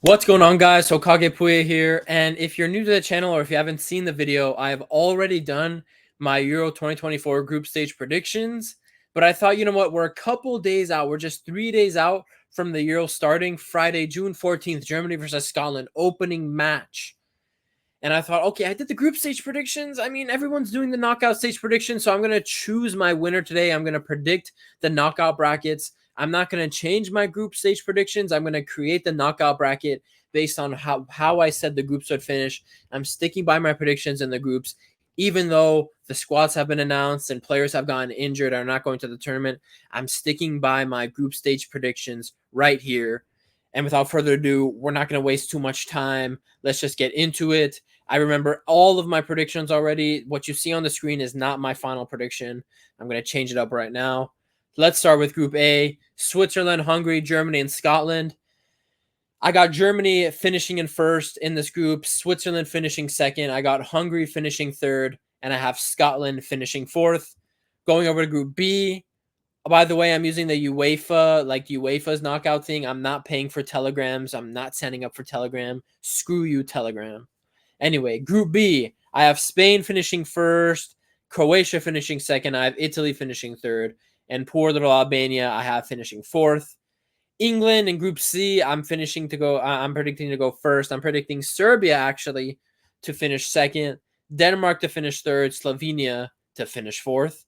What's going on, guys? Hokage Puya here, and if you're new to the channel or if you haven't seen the video, I've already done my Euro 2024 group stage predictions, but I thought, you know what, we're a couple days out. We're just 3 days out from the Euro starting Friday, June 14th, Germany versus Scotland, opening match. And I thought, okay, I did the group stage predictions. I mean, everyone's doing the knockout stage predictions, so I'm going to choose my winner today. I'm going to predict the knockout brackets. I'm not going to change my group stage predictions. I'm going to create the knockout bracket based on how I said the groups would finish. I'm sticking by my predictions in the groups, even though the squads have been announced and players have gotten injured or are not going to the tournament. I'm sticking by my group stage predictions right here. And without further ado, we're not going to waste too much time. Let's just get into it. I remember all of my predictions already. What you see on the screen is not my final prediction. I'm going to change it up right now. Let's start with Group A, Switzerland, Hungary, Germany, and Scotland. I got Germany finishing in first in this group, Switzerland finishing second. I got Hungary finishing third, and I have Scotland finishing fourth. Going over to Group B, by the way, I'm using the UEFA's knockout thing. I'm not paying for telegrams. I'm not signing up for Telegram. Screw you, Telegram. Anyway, Group B, I have Spain finishing first, Croatia finishing second, I have Italy finishing third, and poor little Albania I have finishing fourth. England in Group C, I'm predicting to go first. I'm predicting Serbia actually to finish second, Denmark to finish third, Slovenia to finish fourth.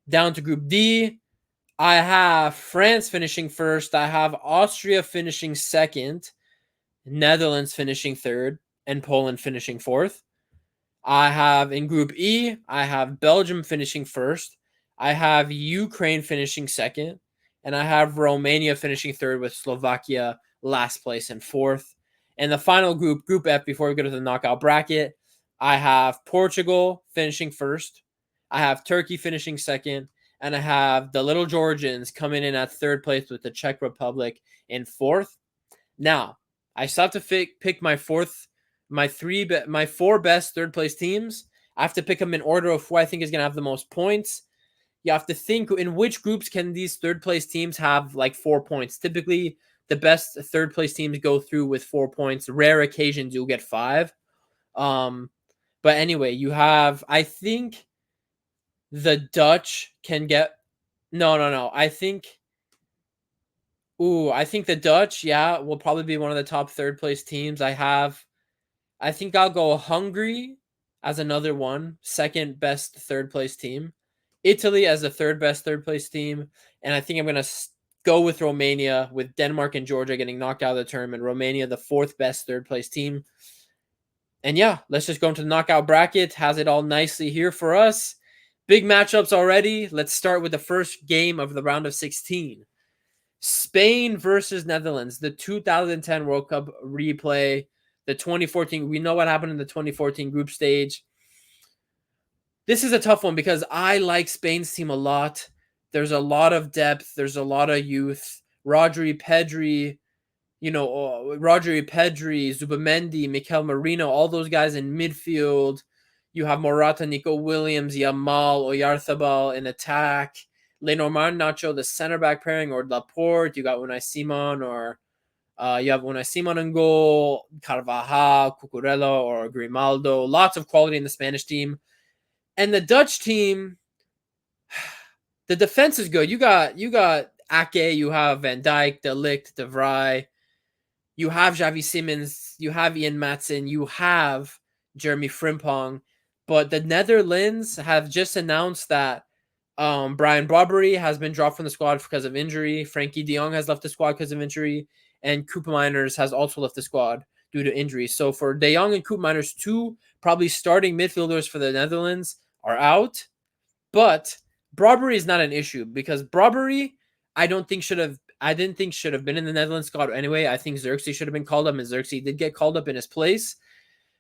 Down to Group D, I have France finishing first. I have Austria finishing second, Netherlands finishing third, and Poland finishing fourth. I have in Group E, I have Belgium finishing first. I have Ukraine finishing second. And I have Romania finishing third with Slovakia last place and fourth. And the final group, Group F, before we go to the knockout bracket, I have Portugal finishing first. I have Turkey finishing second. And I have the little Georgians coming in at third place with the Czech Republic in fourth. Now, I still have to pick my four best third place teams. I have to pick them in order of who I think is going to have the most points. You have to think in which groups can these third place teams have like 4 points. Typically, the best third place teams go through with 4 points. Rare occasions you'll get 5. But anyway, you have, I think the Dutch can get, no. I think the Dutch, yeah, will probably be one of the top third place teams. I think I'll go Hungary as another one, second best third place team. Italy as the third best third place team. And I think I'm going to go with Romania, with Denmark and Georgia getting knocked out of the tournament. Romania, the fourth best third place team. And yeah, let's just go into the knockout bracket. Has it all nicely here for us. Big matchups already. Let's start with the first game of the round of 16. Spain versus Netherlands, the 2010 World Cup replay. The 2014, we know what happened in the 2014 group stage. This is a tough one because I like Spain's team a lot. There's a lot of depth. There's a lot of youth. Rodri, Pedri, Zubamendi, Mikel Merino, all those guys in midfield. You have Morata, Nico Williams, Yamal, Oyarzabal in attack. Lenormand, Nacho, the center back pairing, or Laporte. You got Unai Simon, or you have Unai Simon in goal, Carvajal, Cucurella, or Grimaldo. Lots of quality in the Spanish team. And the Dutch team, the defense is good. You got Ake, you have Van Dijk, De Ligt, De Vrij, you have Xavi Simons, you have Ian Matson, you have Jeremy Frimpong. But the Netherlands have just announced that Brian Bobbery has been dropped from the squad because of injury. Frankie de Jong has left the squad because of injury. And Koopmeiners has also left the squad due to injury. So for de Jong and Koopmeiners, two probably starting midfielders for the Netherlands are out. But Bobbery is not an issue because Bobbery, I didn't think should have been in the Netherlands squad anyway. I think Xerxes should have been called up, and Xerxes did get called up in his place.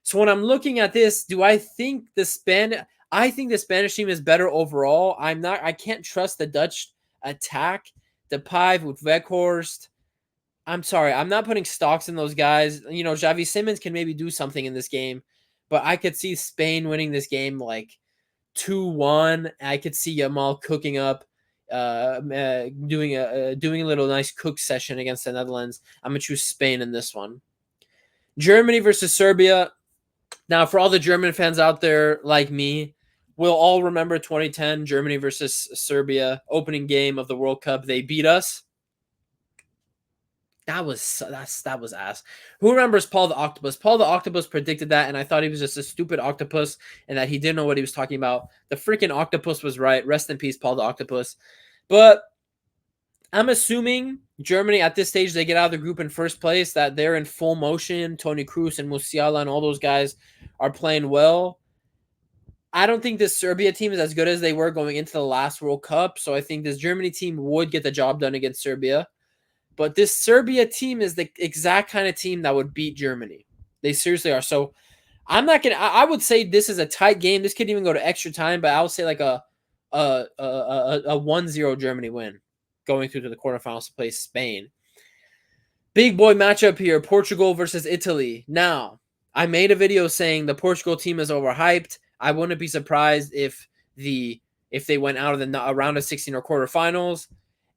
So when I'm looking at this, I think the Spanish team is better overall. I can't trust the Dutch attack. Depay with Weghorst. I'm sorry, I'm not putting stocks in those guys. Xavi Simons can maybe do something in this game, but I could see Spain winning this game like 2-1. I could see Yamal cooking up, doing a little nice cook session against the Netherlands. I'm gonna choose Spain in this one. Germany versus Serbia. Now, for all the German fans out there like me, we'll all remember 2010 Germany versus Serbia opening game of the World Cup. They beat us. That was ass. Who remembers Paul the Octopus? Paul the Octopus predicted that, and I thought he was just a stupid octopus and that he didn't know what he was talking about. The freaking octopus was right. Rest in peace, Paul the Octopus. But I'm assuming Germany at this stage, they get out of the group in first place, that they're in full motion. Tony Kroos and Musiala and all those guys are playing well. I don't think this Serbia team is as good as they were going into the last World Cup. So I think this Germany team would get the job done against Serbia. But this Serbia team is the exact kind of team that would beat Germany. They seriously are. So I'm not gonna. I would say this is a tight game. This could even go to extra time, but I would say like a 1-0 Germany win, going through to the quarterfinals to play Spain. Big boy matchup here: Portugal versus Italy. Now, I made a video saying the Portugal team is overhyped. I wouldn't be surprised if they went out of the round of 16 or quarterfinals.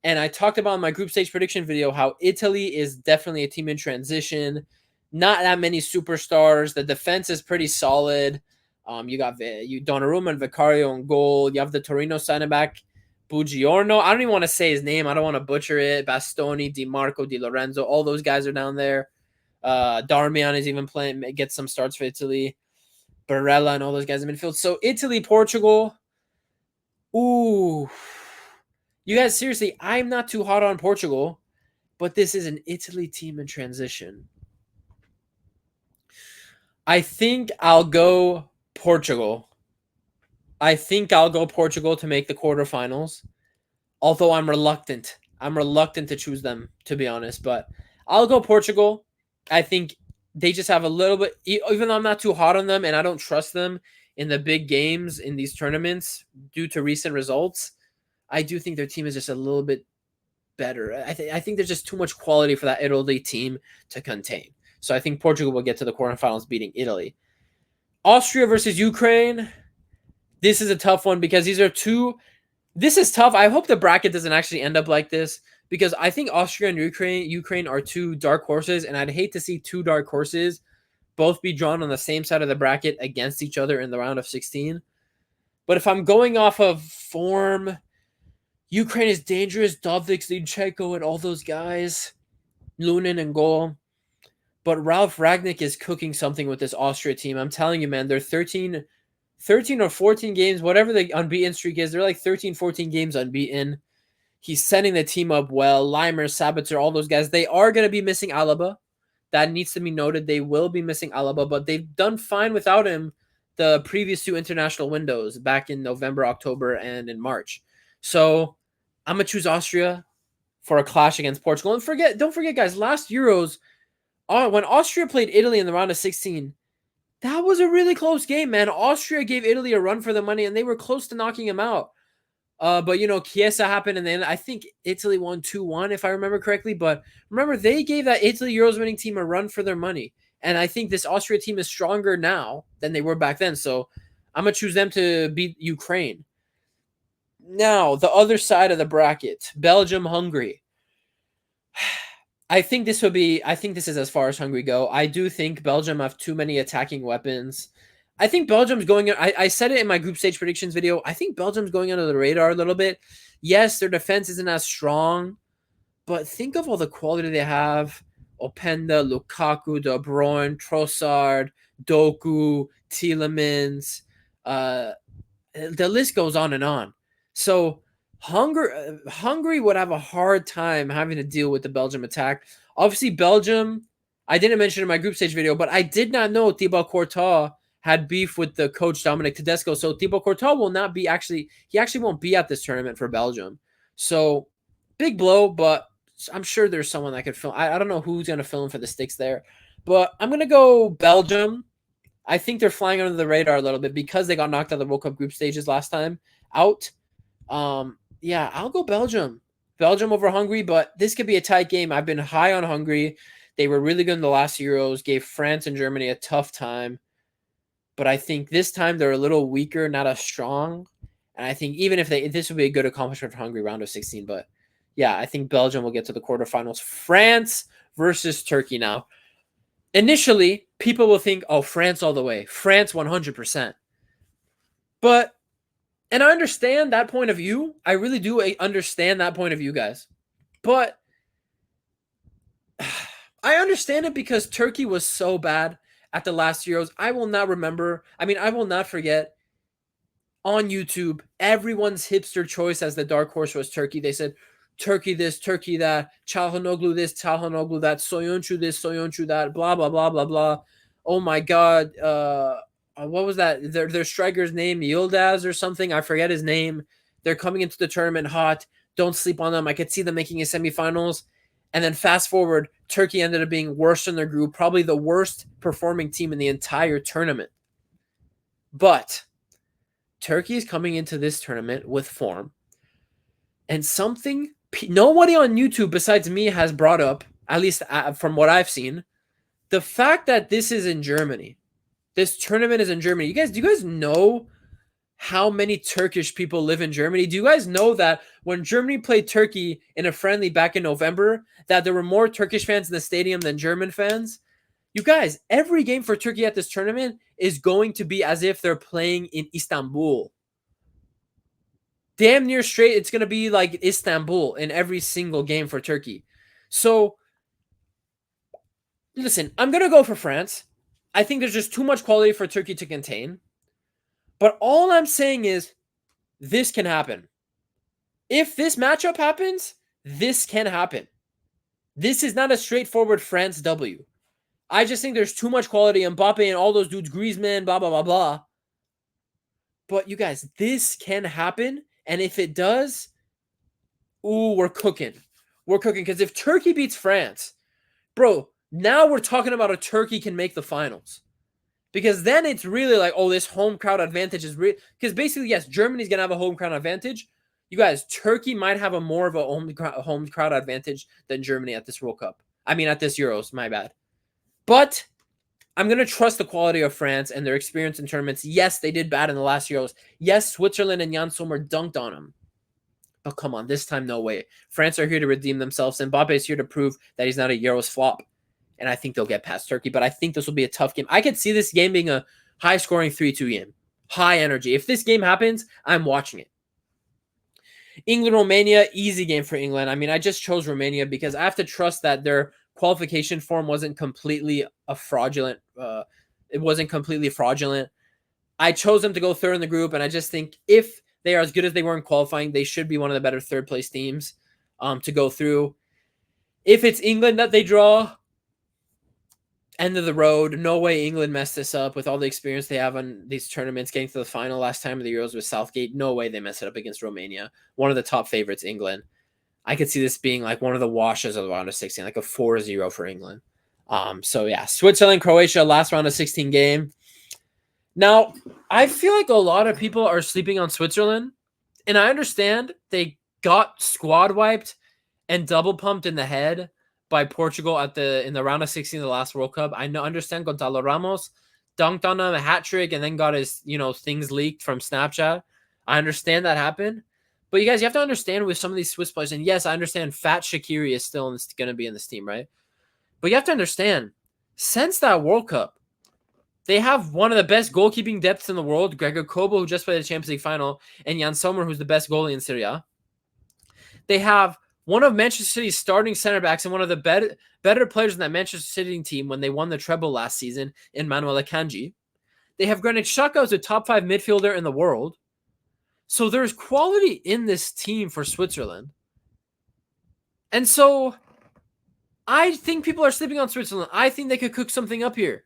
And I talked about in my group stage prediction video how Italy is definitely a team in transition. Not that many superstars. The defense is pretty solid. You got Donnarumma and Vicario on goal. You have the Torino center back, Buongiorno. I don't even want to say his name. I don't want to butcher it. Bastoni, Di Marco, Di Lorenzo. All those guys are down there. Darmian is even playing, gets some starts for Italy. Barella and all those guys in midfield. So Italy, Portugal. Ooh. You guys, seriously, I'm not too hot on Portugal, but this is an Italy team in transition. I think I'll go Portugal. I think I'll go Portugal to make the quarterfinals, although I'm reluctant. I'm reluctant to choose them, to be honest, but I'll go Portugal. I think they just have a little bit, even though I'm not too hot on them and I don't trust them in the big games in these tournaments due to recent results, I do think their team is just a little bit better. I think there's just too much quality for that Italy team to contain. So I think Portugal will get to the quarterfinals beating Italy. Austria versus Ukraine. This is a tough one because these are two. This is tough. I hope the bracket doesn't actually end up like this because I think Austria and Ukraine are two dark horses, and I'd hate to see two dark horses both be drawn on the same side of the bracket against each other in the round of 16. But if I'm going off of form, Ukraine is dangerous. Dovik, Zinchenko, and all those guys. Lunin and goal. But Ralph Ragnick is cooking something with this Austria team. I'm telling you, man, they're 13 or 14 games, whatever the unbeaten streak is. They're like 13, 14 games unbeaten. He's setting the team up well. Leimer, Sabitzer, all those guys. They are going to be missing Alaba. That needs to be noted. They will be missing Alaba, but they've done fine without him the previous two international windows back in November, October, and in March. So I'm going to choose Austria for a clash against Portugal. And don't forget, guys, last Euros, when Austria played Italy in the round of 16, that was a really close game, man. Austria gave Italy a run for the money, and they were close to knocking him out. But, Chiesa happened, and then I think Italy won 2-1, if I remember correctly. But remember, they gave that Italy Euros winning team a run for their money. And I think this Austria team is stronger now than they were back then. So I'm going to choose them to beat Ukraine. Now, the other side of the bracket, Belgium, Hungary. I think this is as far as Hungary go. I do think Belgium have too many attacking weapons. I think Belgium's going. I said it in my group stage predictions video. I think Belgium's going under the radar a little bit. Yes, their defense isn't as strong, but think of all the quality they have: Openda, Lukaku, De Bruyne, Trossard, Doku, Tielemans. The list goes on and on. So Hungary would have a hard time having to deal with the Belgium attack. Obviously, Belgium. I didn't mention in my group stage video, but I did not know Thibaut Courtois had beef with the coach Dominic Tedesco. So Thibaut Courtois will not be he actually won't be at this tournament for Belgium. So big blow, but I'm sure there's someone that could film. I don't know who's going to film for the sticks there, but I'm going to go Belgium. I think they're flying under the radar a little bit because they got knocked out of the World Cup group stages last time out. Yeah, I'll go Belgium. Belgium over Hungary, but this could be a tight game. I've been high on Hungary. They were really good in the last Euros, gave France and Germany a tough time. But I think this time they're a little weaker, not as strong. And I think even if this would be a good accomplishment for Hungary, round of 16. But yeah, I think Belgium will get to the quarterfinals. France versus Turkey now. initially people will think, oh, France all the way, France 100%. But, and I understand that point of view. I really do understand that point of view, guys. But I understand it because Turkey was so bad at the last Euros. I will not remember. I mean, I will not forget on YouTube, everyone's hipster choice as the dark horse was Turkey. They said Turkey this, Turkey that, Çalhanoğlu this, Çalhanoğlu that, Soyuncu this, Soyuncu that, blah blah blah blah blah. Oh my God, what was that? Their striker's name, Yildiz or something. I forget his name. They're coming into the tournament hot. Don't sleep on them. I could see them making a semifinals. And then fast forward, Turkey ended up being worse in their group, probably the worst performing team in the entire tournament. But Turkey is coming into this tournament with form. And something nobody on YouTube besides me has brought up, at least from what I've seen, the fact that this is in Germany. This tournament is in Germany. Do you guys know how many Turkish people live in Germany? Do you guys know that when Germany played Turkey in a friendly back in November, that there were more Turkish fans in the stadium than German fans? You guys, every game for Turkey at this tournament is going to be as if they're playing in Istanbul. Damn near straight, it's going to be like Istanbul in every single game for Turkey. So, listen, I'm going to go for France. I think there's just too much quality for Turkey to contain. But all I'm saying is this can happen. If this matchup happens, this can happen. This is not a straightforward France W. I just think there's too much quality. Mbappe and all those dudes, Griezmann, blah, blah, blah, blah. But you guys, this can happen. And if it does, ooh, we're cooking. We're cooking. Because if Turkey beats France, bro, now we're talking about a Turkey can make the finals. Because then it's really like, oh, this home crowd advantage is real. Because basically, yes, Germany's going to have a home crowd advantage. You guys, Turkey might have a more of a home crowd advantage than Germany at this World Cup. I mean, at this Euros, my bad. But I'm going to trust the quality of France and their experience in tournaments. Yes, they did bad in the last Euros. Yes, Switzerland and Jan Sommer dunked on them. But come on, this time, no way. France are here to redeem themselves. And Mbappe is here to prove that he's not a Euros flop. And I think they'll get past Turkey. But I think this will be a tough game. I could see this game being a high-scoring 3-2 game. High energy. If this game happens, I'm watching it. England-Romania, easy game for England. I mean, I just chose Romania because I have to trust that their qualification form wasn't completely fraudulent. It wasn't completely fraudulent. I chose them to go third in the group, and I just think if they are as good as they were in qualifying, they should be one of the better third-place teams to go through. If it's England that they draw, end of the road. No way England messed this up with all the experience they have on these tournaments, getting to the final last time of the Euros with Southgate. No way they mess it up against Romania. One of the top favorites, England. I could see this being like one of the washes of the round of 16, like a 4-0 for England. So yeah, Switzerland, Croatia, last round of 16 game. Now, I feel like a lot of people are sleeping on Switzerland, and I understand they got squad wiped and double pumped in the head by Portugal in the round of 16 of the last World Cup. I understand Gonzalo Ramos dunked on him a hat trick and then got his things leaked from Snapchat. I understand that happened. But you guys, you have to understand with some of these Swiss players, and yes, I understand Fat Shaqiri is still going to be in this team, right? But you have to understand, since that World Cup, they have one of the best goalkeeping depths in the world, Gregor Kobel, who just played the Champions League final, and Jan Sommer, who's the best goalie in Serie A. They have one of Manchester City's starting center backs and one of the better players in that Manchester City team when they won the treble last season in Manuel Akanji. They have Granit Xhaka as a top 5 midfielder in the world. So there's quality in this team for Switzerland. And so I think people are sleeping on Switzerland. I think they could cook something up here.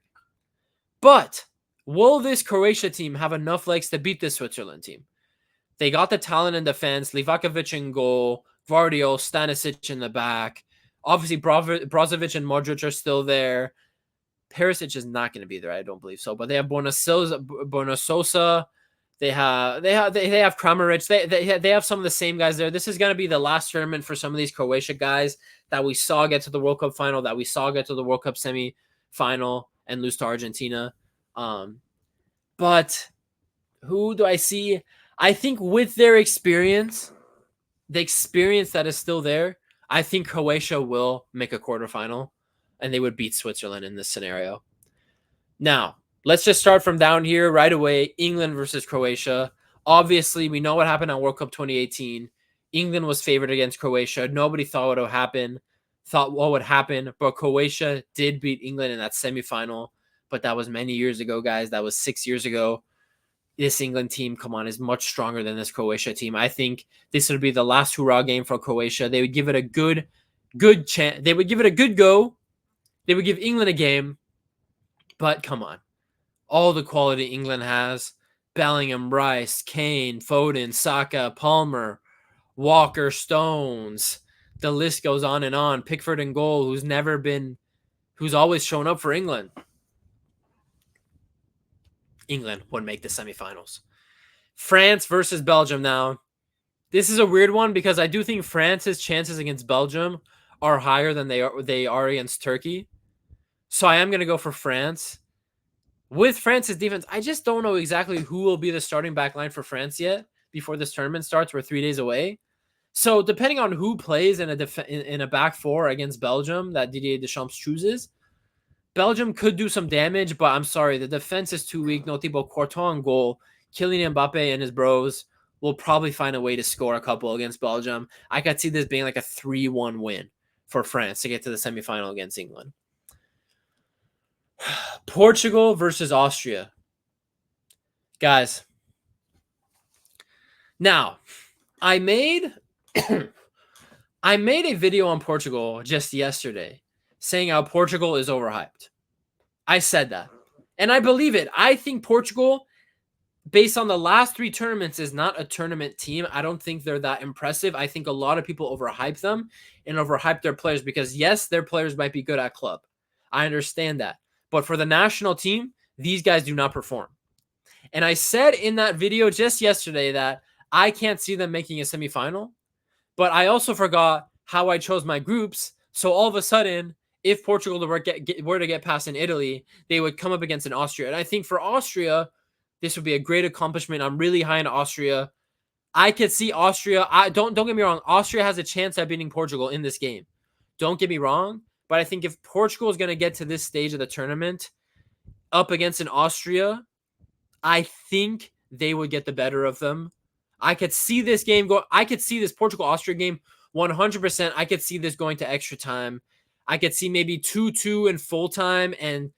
But will this Croatia team have enough legs to beat this Switzerland team? They got the talent in defense, Livakovic in goal, Gvardiol, Stanisic in the back. Obviously, Brozovic and Modric are still there. Perisic is not going to be there. I don't believe so. But they have Bonasosa. They have Kramaric. They have some of the same guys there. This is going to be the last tournament for some of these Croatia guys that we saw get to the World Cup final, that we saw get to the World Cup semi-final and lose to Argentina. But who do I see? I think with their experience, the experience that is still there, I think Croatia will make a quarterfinal. and they would beat Switzerland in this scenario. Now, let's just start from down here right away. England versus Croatia. Obviously, we know what happened at World Cup 2018. England was favored against Croatia. Nobody thought what would happen, but Croatia did beat England in that semifinal. But that was many years ago, guys. That was 6 years ago. This England team, come on, is much stronger than this Croatia team. I think this would be the last hurrah game for Croatia. They would give it a good chance. They would give it a good go. They would give England a game. But come on. All the quality England has. Bellingham, Rice, Kane, Foden, Saka, Palmer, Walker, Stones. The list goes on and on. Pickford in goal, who's always shown up for England. England would make the semifinals. France versus Belgium now. This is a weird one because I do think France's chances against Belgium are higher than they are against Turkey. So I am going to go for France. With France's defense, I just don't know exactly who will be the starting back line for France yet before this tournament starts. We're 3 days away. So depending on who plays in a back four against Belgium that Didier Deschamps chooses, Belgium could do some damage, but I'm sorry, the defense is too weak. No Thibaut Courtois on goal. Kylian Mbappe and his bros will probably find a way to score a couple against Belgium. I could see this being like a 3-1 win for France to get to the semifinal against England. Portugal versus Austria. Guys, now I made a video on Portugal just yesterday saying how Portugal is overhyped. I said that. And I believe it. I think Portugal, based on the last 3 tournaments, is not a tournament team. I don't think they're that impressive. I think a lot of people overhype them and overhype their players because, yes, their players might be good at club. I understand that. But for the national team, these guys do not perform. And I said in that video just yesterday that I can't see them making a semifinal. But I also forgot how I chose my groups. So all of a sudden, if Portugal were to get past in Italy, they would come up against an Austria. And I think for Austria, this would be a great accomplishment. I'm really high in Austria. I could see Austria. Don't get me wrong. Austria has a chance at beating Portugal in this game. Don't get me wrong. But I think if Portugal is going to get to this stage of the tournament up against an Austria, I think they would get the better of them. I could see this game go. I could see this Portugal-Austria game 100%. I could see this going to extra time. I could see maybe 2-2 in full time and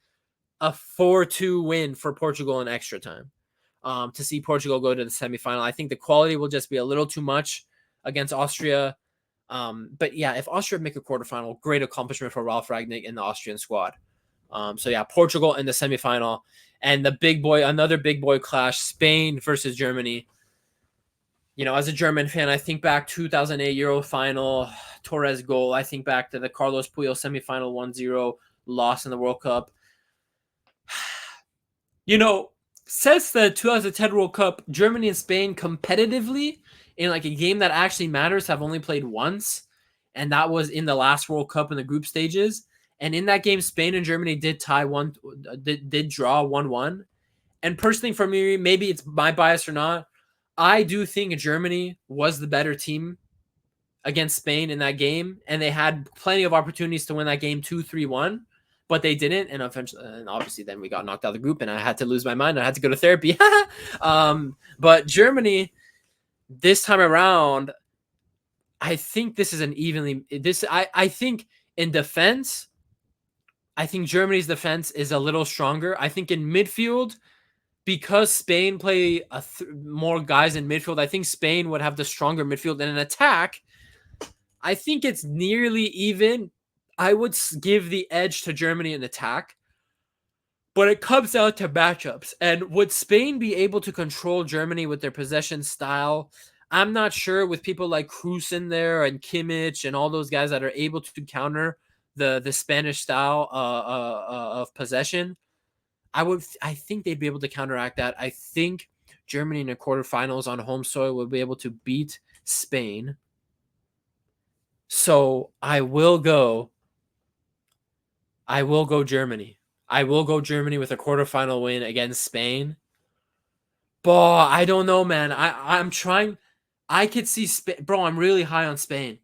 a 4-2 win for Portugal in extra time. To see Portugal go to the semifinal, I think the quality will just be a little too much against Austria. But yeah, if Austria make a quarterfinal, great accomplishment for Ralf Rangnick and the Austrian squad. So yeah, Portugal in the semifinal, and another big boy clash, Spain versus Germany. You know, as a German fan, I think back 2008 Euro final, Torres goal. I think back to the Carlos Puyol semifinal 1-0 loss in the World Cup. You know, since the 2010 World Cup, Germany and Spain competitively in like a game that actually matters have only played once, and that was in the last World Cup in the group stages. And in that game, Spain and Germany did draw 1-1. And personally, for me, maybe it's my bias or not, I do think Germany was the better team against Spain in that game, and they had plenty of opportunities to win that game 2-3-1, but they didn't. And obviously, then we got knocked out of the group, and I had to lose my mind. I had to go to therapy. But Germany, this time around, I think this is an evenly. I think in defense, I think Germany's defense is a little stronger. I think in midfield, because Spain play more guys in midfield, I think Spain would have the stronger midfield. And in attack, I think it's nearly even. I would give the edge to Germany in attack. But it comes down to matchups. And would Spain be able to control Germany with their possession style? I'm not sure, with people like Kroos in there and Kimmich and all those guys that are able to counter the Spanish style of possession. I think they'd be able to counteract that. I think Germany in the quarterfinals on home soil will be able to beat Spain. So I will go Germany. I will go Germany with a quarterfinal win against Spain. But I don't know, man. I'm trying. I could see Spain. Bro, I'm really high on Spain.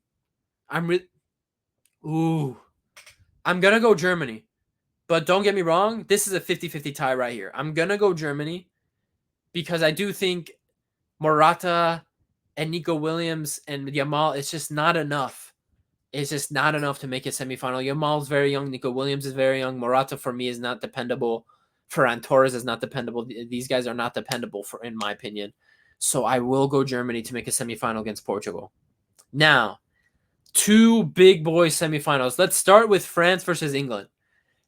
Ooh. I'm going to go Germany. But don't get me wrong, this is a 50-50 tie right here. I'm going to go Germany because I do think Morata and Nico Williams and Yamal, it's just not enough. It's just not enough to make a semifinal. Yamal's very young. Nico Williams is very young. Morata, for me, is not dependable. Ferran Torres is not dependable. These guys are not dependable, in my opinion. So I will go Germany to make a semifinal against Portugal. Now, two big boy semifinals. Let's start with France versus England.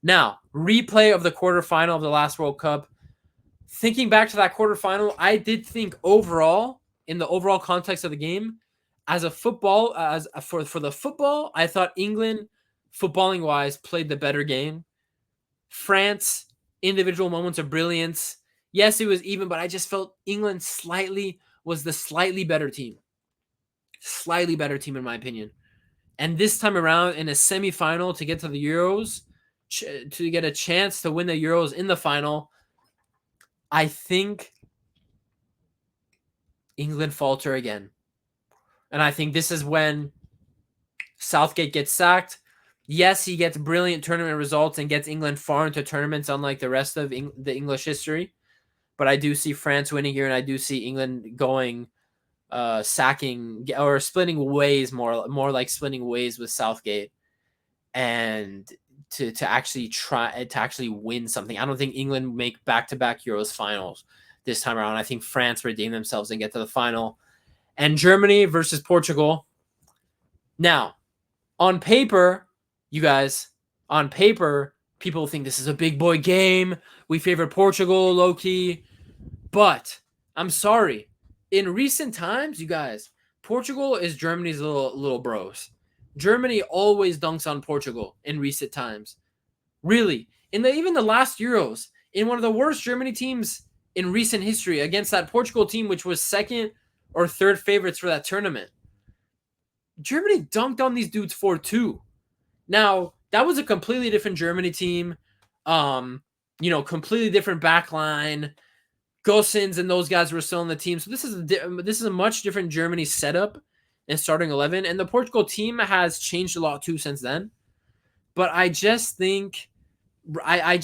Now, replay of the quarterfinal of the last World Cup. Thinking back to that quarterfinal, I did think overall, in the overall context of the game, as a football, for the football, I thought England, footballing wise, played the better game. France, individual moments of brilliance. Yes, it was even, but I just felt England was the slightly better team. Slightly better team, in my opinion. And this time around, in a semifinal to get to the Euros, to get a chance to win the Euros in the final, I think England falter again. And I think this is when Southgate gets sacked. Yes, he gets brilliant tournament results and gets England far into tournaments, unlike the rest of the English history. But I do see France winning here, and I do see England going, sacking or splitting ways, more like splitting ways with Southgate, and to actually try to actually win something. I don't think England make back-to-back Euros finals this time around. I think France redeem themselves and get to the final. And Germany versus Portugal. Now, on paper, you guys, on paper, people think this is a big boy game. We favor Portugal, low-key. But I'm sorry. In recent times, you guys, Portugal is Germany's little bros. Germany always dunks on Portugal in recent times. Really. Even the last Euros, in one of the worst Germany teams in recent history against that Portugal team, which was second or third favorites for that tournament. Germany dunked on these dudes 4-2. Now, that was a completely different Germany team. Completely different back line. Gosens and those guys were still on the team. So this is a much different Germany setup in starting 11. And the Portugal team has changed a lot too since then. But I just think I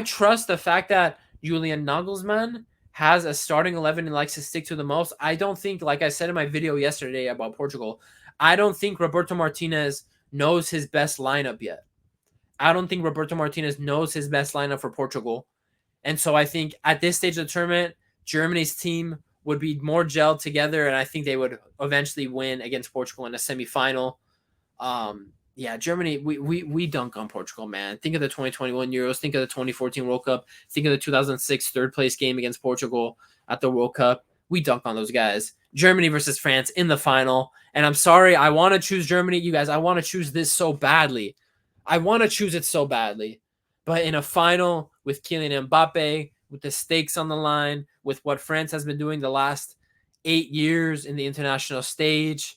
trust the fact that Julian Nagelsmann has a starting 11 and likes to stick to the most. I don't think, like I said in my video yesterday about Portugal, I don't think Roberto Martinez knows his best lineup yet. I don't think Roberto Martinez knows his best lineup for Portugal. And so I think at this stage of the tournament, Germany's team would be more gelled together, and I think they would eventually win against Portugal in a semifinal. Germany, we dunk on Portugal, man. Think of the 2021 Euros. Think of the 2014 World Cup. Think of the 2006 third-place game against Portugal at the World Cup. We dunk on those guys. Germany versus France in the final. And I'm sorry, I want to choose Germany. You guys, I want to choose this so badly. I want to choose it so badly. But in a final with Kylian Mbappe, with the stakes on the line, with what France has been doing the last 8 years in the international stage,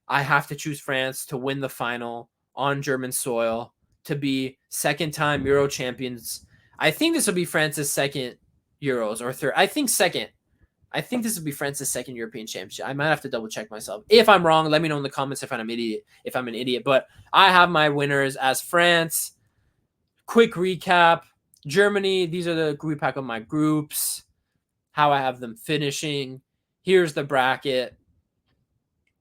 I have to choose France to win the final on German soil, to be second-time Euro champions. I think this will be France's second Euros or third. I think second. I think this will be France's second European Championship. I might have to double-check myself. If I'm wrong, let me know in the comments if I'm an idiot. But I have my winners as France. Quick recap. Germany, these are the repack of my groups, how I have them finishing. Here's the bracket.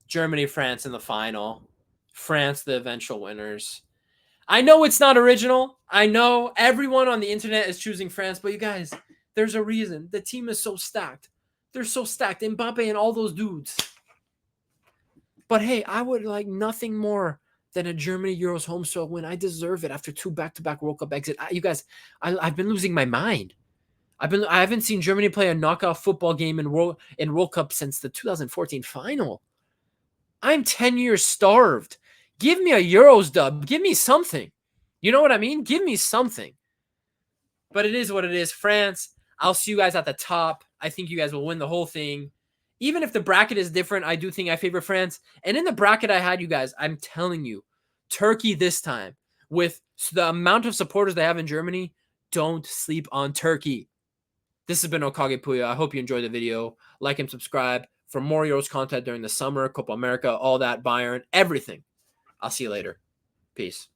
Germany, France in the final. France, the eventual winners. I know it's not original. I know everyone on the internet is choosing France, but you guys, there's a reason. The team is so stacked. They're so stacked. Mbappe and all those dudes. But hey, I would like nothing more than a Germany Euros home soil win. I deserve it after 2 back-to-back World Cup exit. You guys, I've been losing my mind. I haven't seen Germany play a knockout football game in World Cup since the 2014 final. I'm 10 years starved. Give me a Euros dub. Give me something. You know what I mean? Give me something. But it is what it is. France, I'll see you guys at the top. I think you guys will win the whole thing. Even if the bracket is different, I do think I favor France. And in the bracket I had, you guys, I'm telling you, Turkey this time, with the amount of supporters they have in Germany, don't sleep on Turkey. This has been Okage Puya. I hope you enjoyed the video. Like and subscribe for more Euros content during the summer, Copa America, all that, Bayern, everything. I'll see you later. Peace.